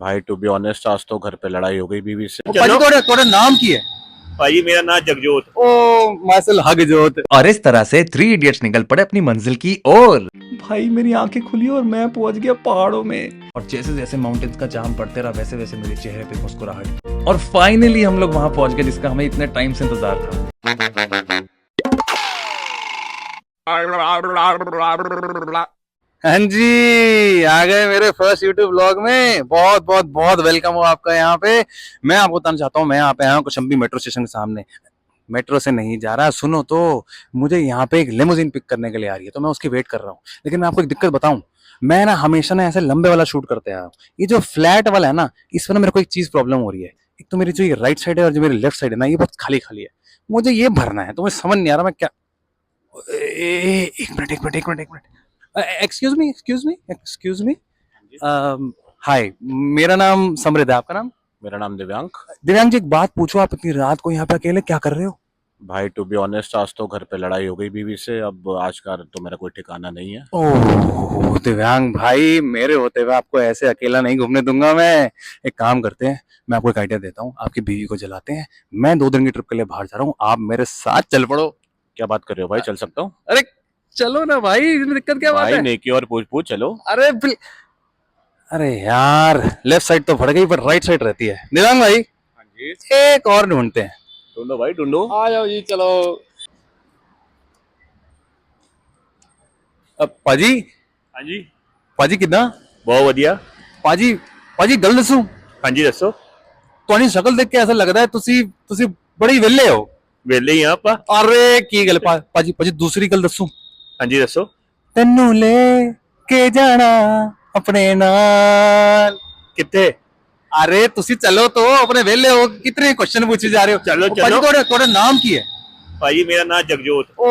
भाई to be honest आज तो घर पे लड़ाई हो गई बीवी से। भाजी थोड़ा नाम की है। भाई मेरा नाम जगजोत। ओ मासल हगजोत। और इस तरह से थ्री इडियट्स निकल पड़े अपनी मंजिल की ओर। भाई मेरी आंखें खुली और मैं पहुंच गया पहाड़ों में। और जैसे जैसे माउंटेन्स का जाम पड़ते रहा वैसे वैसे मेरे चेहरे पे मुस्कुराहट। और फाइनली हम लोग वहां पहुंच गए जिसका हमें इतने टाइम से इंतजार था। हाँ जी, आ गए मेरे फर्स्ट यूट्यूब ब्लॉग में। बहुत बहुत बहुत वेलकम हो आपका यहाँ पे। मैं आपको बताना चाहता हूँ, मैं यहाँ पे आया हूँ कौशाम्बी मेट्रो स्टेशन के सामने। मेट्रो से नहीं जा रहा, सुनो तो। मुझे यहाँ पे एक लिमोजिन पिक करने के लिए आ रही है, तो मैं उसकी वेट कर रहा हूँ। लेकिन मैं आपको एक दिक्कत बताऊँ, मैं ना हमेशा ना ऐसे लंबे वाला शूट करते आया हूँ। ये जो फ्लैट वाला है ना, इस पर ना मेरे को एक चीज प्रॉब्लम हो रही है। एक तो मेरी जो ये राइट साइड है और जो मेरी लेफ्ट साइड है ना, ये बहुत खाली खाली है। मुझे ये भरना है, तो मुझे समझ नहीं आ रहा मैं क्या। एक मिनट एक मिनट एक मिनट एक minute. Excuse me excuse me excuse me. Hi, मेरा नाम समृद्ध है, आपका नाम? मेरा नाम दिव्यांक। दिव्यांग जी, एक बात पूछो, आप इतनी रात को यहाँ पे अकेले क्या कर रहे हो? भाई टू बी ऑनेस्ट आज तो घर पे लड़ाई हो गई बीवी से। अब आज का तो मेरा कोई ठिकाना नहीं है। ओह दिव्यांग भाई, मेरे होते हुए आपको ऐसे अकेला नहीं घूमने दूंगा मैं। एक काम करते हैं, मैं आपको एक आइडिया देता हूँ, आपकी बीवी को जलाते हैं। मैं 2 दिन की ट्रिप के लिए बाहर जा रहा हूँ, आप मेरे साथ चल पड़ो। क्या बात कर रहे हो भाई, चल सकता हूँ? अरे चलो ना भाई, इसमें दिक्कत क्या बात भाई है? नेकी और पूछ पूछ चलो। अरे यार, लेफ्ट साइड तो फट गई पर राइट साइड रहती है। दिव्यांग भाई, हाँ जी, एक और ढूंढते हैं। ढूंढो भाई ढूंढो। आ जाओ जी, चलो। अब पाजी, हाँ जी, पाजी कितना? बहुत बढ़िया। पाजी, पाजी गल दसू, हाँ जी दसो। ਤੁਹਾਡੀ ਸ਼ਕਲ ਦੇਖ ਕੇ ਐਸਾ ਲੱਗਦਾ ਹੈ ਤੁਸੀਂ ਬੜੇ ਹੀ ਵਿਹਲੇ ਹੋ। वेले ही आप। अरे की गल पाजी, पाजी दूसरी गल दसू। हाँ जी दसो। ਤੈਨੂੰ ਲੈ ਕੇ ਜਾਣਾ ਆਪਣੇ ਨਾਲ। कितने? अरे ਤੁਸੀਂ चलो तो, अपने ਵਿਹਲੇ हो, कितने क्वेश्चन पूछे जा रहे हो। चलो पाजी चलो। ਤੁਹਾਡਾ ਨਾਮ ਕੀ ਹੈ? भाई मेरा नाम जगजोत। ओ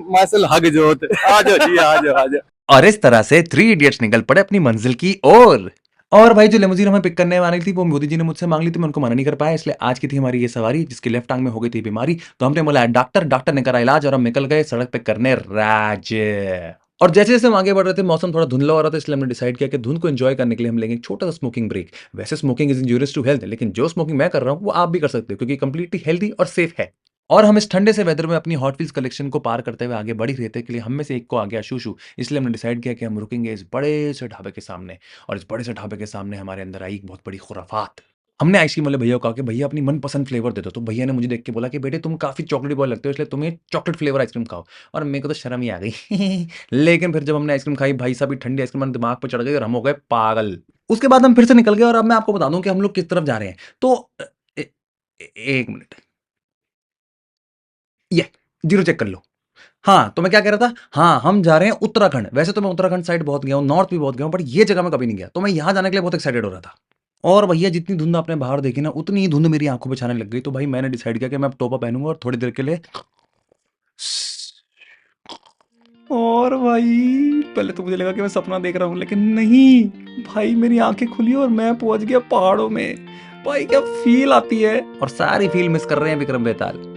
मासल हगजोत। आ जाओ जी, आ जाओ आ जाओ। और इस तरह से थ्री इडियट्स निकल पड़े अपनी मंजिल की ओर। और भाई जो लिमोजिन हमें पिक करने वाली थी वो मोदी जी ने मुझसे मांग ली थी, मैं उनको मना नहीं कर पाया। इसलिए आज की थी हमारी ये सवारी, जिसकी लेफ्ट टांग में हो गई थी बीमारी। तो हमने बोला डॉक्टर, डॉक्टर ने करा इलाज और हम निकल गए सड़क पे करने राज। और जैसे जैसे हम आगे बढ़ रहे थे मौसम थोड़ा धुंधला हो रहा था, इसलिए हमने डिसाइड किया कि धुंध को एंजॉय करने के लिए हम लेंगे एक छोटा सा स्मोकिंग ब्रेक। वैसे smoking is injurious to health, लेकिन जो स्मोकिंग मैं कर रहा हूँ वो आप भी कर सकते हो, क्योंकि कंप्लीटली हेल्दी और सेफ है। और हम इस ठंडे से वेदर में अपनी हॉट व्हील्स कलेक्शन को पार करते हुए आगे बढ़ ही रहे थे कि हम में से एक को आ गया शूशू। इसलिए हमने डिसाइड किया कि हम रुकेंगे इस बड़े से ढाबे के सामने। और इस बड़े से ढाबे के सामने हमारे अंदर आई एक बहुत बड़ी खुराफात। हमने आइसक्रीम वाले भैया को कहा कि भैया अपनी मनपसंद फ्लेवर दे दो। तो भैया ने मुझे देख के बोला कि बेटे तुम काफी चॉकलेट बॉय लगते हो, इसलिए तुम्हें चॉकलेट फ्लेवर आइसक्रीम खाओ। और मेरे को तो शर्म ही आ गई। लेकिन फिर जब हमने आइसक्रीम खाई, भाई साहब ठंडी आइसक्रीम हमारे दिमाग पर चढ़ गई और हम हो गए पागल। उसके बाद हम फिर से निकल गए और अब मैं आपको बता दूं कि हम लोग किस तरफ जा रहे हैं। तो एक मिनट, ये जीरो चेक कर लो। हाँ, तो मैं क्या कह रहा था, हाँ हम जा रहे हैं उत्तराखंड। वैसे तो मैं उत्तराखंड साइड बहुत गया हूँ, नॉर्थ भी बहुत गया हूँ, बट ये जगह मैं कभी नहीं गया। तो मैं यहाँ जाने के लिए बहुत एक्साइटेड हो रहा था। और भैया जितनी धुंध आपने बाहर देखी ना, उतनी ही धुंध मेरी आंखों पे छाने लग गई। तो भाई मैंने डिसाइड किया कि मैं अब टोपा पहनूंगा और थोड़ी देर के लिए। और भाई पहले तो मुझे लगा कि मैं सपना देख रहा हूँ, लेकिन नहीं, भाई मेरी आंखें खुली और मैं पहुंच गया पहाड़ों में। भाई क्या फील आती है। और सारी फील मिस कर रहे हैं विक्रम बेताल।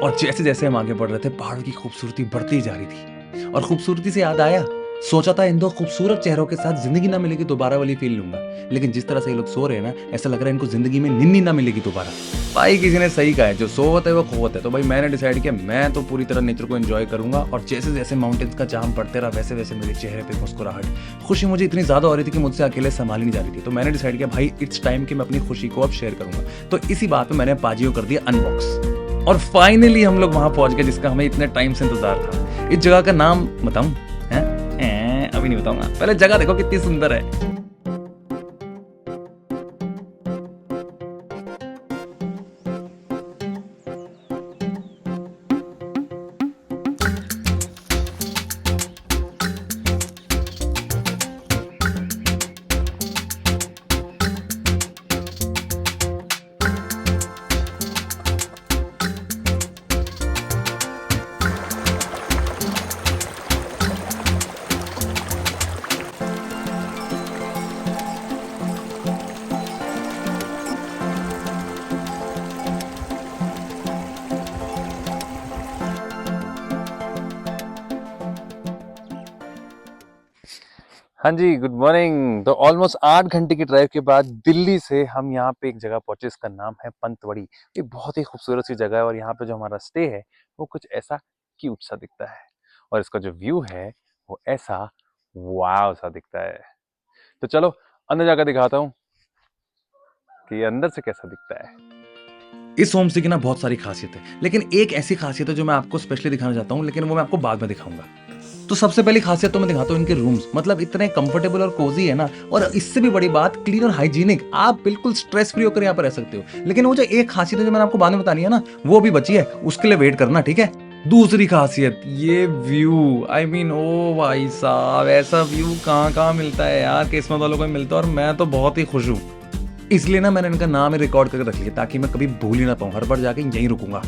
और जैसे जैसे हम आगे बढ़ रहे थे, पहाड़ों की खूबसूरती बढ़ती जा रही थी। और खूबसूरती से याद आया, सोचा था इन दो खूबसूरत चेहरों के साथ जिंदगी ना मिलेगी दोबारा वाली फील लूंगा। लेकिन जिस तरह से ये लोग सो रहे हैं ना, ऐसा लग रहा है इनको जिंदगी में निन्नी ना मिलेगी दोबारा। भाई किसी ने सही कहा है, जो सोवत है वो खोवत है। तो भाई मैंने डिसाइड किया मैं तो पूरी तरह नेचर को एंजॉय करूंगा। और जैसे जैसे माउंटेन्स का जाम पड़ते रहा वैसे वैसे मेरे चेहरे पे मुस्कुराहट। खुशी मुझे इतनी ज्यादा हो रही थी कि मुझसे अकेले संभाली नहीं जा रही थी। तो मैंने डिसाइड किया भाई इट्स टाइम कि मैं अपनी खुशी को अब शेयर करूंगा। तो इसी बात पे मैंने पाजियों कर दिया अनबॉक्स। और फाइनली हम लोग वहां पहुंच गए जिसका हमें इतने टाइम से इंतजार था। इस जगह का नाम बताऊं? अभी नहीं बताऊंगा, पहले जगह देखो कितनी सुंदर है। हाँ जी, गुड मॉर्निंग। तो ऑलमोस्ट 8 घंटे की ड्राइव के बाद दिल्ली से हम यहाँ पे एक जगह पहुंचे, इसका नाम है पंतवड़ी। ये बहुत ही खूबसूरत सी जगह है और यहाँ पे जो हमारा स्टे है वो कुछ ऐसा क्यूट सा दिखता है और इसका जो व्यू है वो ऐसा वाव सा दिखता है। तो चलो अंदर जाकर दिखाता हूँ कि ये अंदर से कैसा दिखता है। इस होम स्टे की ना बहुत सारी खासियत है, लेकिन एक ऐसी खासियत है जो मैं आपको स्पेशली दिखाना चाहता हूँ, लेकिन वो मैं आपको बाद में दिखाऊंगा। तो सबसे पहली खासियत तो मैं दिखाता हूँ इनके रूम्स, मतलब इतने कंफर्टेबल और कोजी है ना, और इससे भी बड़ी बात क्लीन और हाइजीनिक। आप बिल्कुल स्ट्रेस फ्री होकर यहाँ पर रह सकते हो। लेकिन वो जो एक खासियत है जो मैंने आपको बाद में बतानी है ना, वो भी बची है, उसके लिए वेट करना, ठीक है। दूसरी खासियत ये व्यू, आई मीन ओ भाई साहब, ऐसा व्यू कहाँ कहाँ मिलता है यार, किस्मत वालों को ही मिलता है और मैं तो बहुत ही खुश हूँ। इसलिए ना मैंने इनका नाम ही रिकॉर्ड करके रख लिया ताकि मैं कभी भूल ही ना पाऊँ, हर बार जाके यहीं रुकूंगा।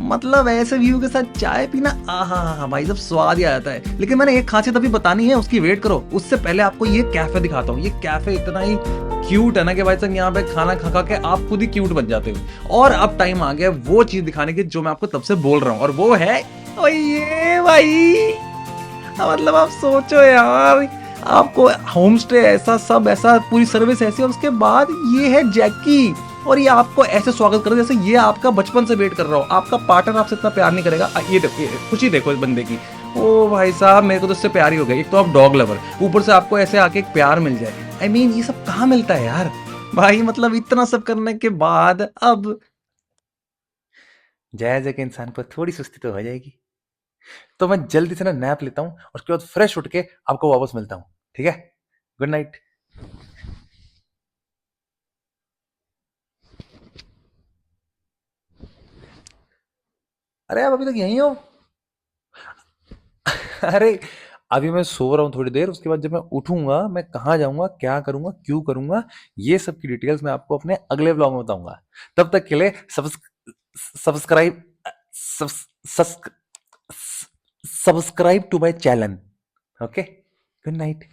मतलब ऐसे व्यू के साथ चाय पीना, आहा भाई साहब, स्वाद ही आ जाता है। लेकिन मैंने एक खासियत अभी बतानी है, उसकी वेट करो। उससे पहले आपको ये कैफे दिखाता हूँ। ये कैफे इतना ही क्यूट है ना कि भाई साहब यहाँ पे खाना खा खा के आप खुद ही क्यूट बन जाते हो। और अब टाइम आ गया वो चीज दिखाने की जो मैं आपको तब से बोल रहा हूँ, और वो है ओए ये भाई, मतलब आप सोचो यार, आपको होम स्टे ऐसा, सब ऐसा, पूरी सर्विस ऐसी, और उसके बाद ये है जैकी, और ये आपको ऐसे स्वागत कर जैसे ये आपका बचपन से वेट कर रहा हो। आपका पार्टनर आपसे इतना प्यार नहीं करेगा। ये देखो, ये खुशी देखो इस बंदे की। ओ भाई साहब, मेरे को तो इससे प्यार ही हो गया। एक तो आप डॉग लवर, ऊपर से आपको ऐसे आके एक प्यार मिल जाए। आई मीन ये सब कहाँ मिलता है यार भाई, मतलब इतना सब करने के बाद अब जायज है कि इंसान पर थोड़ी सुस्ती तो हो जाएगी। तो मैं जल्दी से ना नैप लेता हूँ और उसके बाद फ्रेश उठ के आपको वापस मिलता हूँ, ठीक है। Good night. अरे आप अभी तक यहीं हो? अरे अभी मैं सो रहा हूँ थोड़ी देर, उसके बाद जब मैं उठूंगा मैं कहाँ जाऊंगा, क्या करूंगा, क्यों करूंगा, ये सब की डिटेल्स मैं आपको अपने अगले व्लॉग में बताऊंगा। तब तक के लिए subscribe subscribe to my channel. Okay, good night.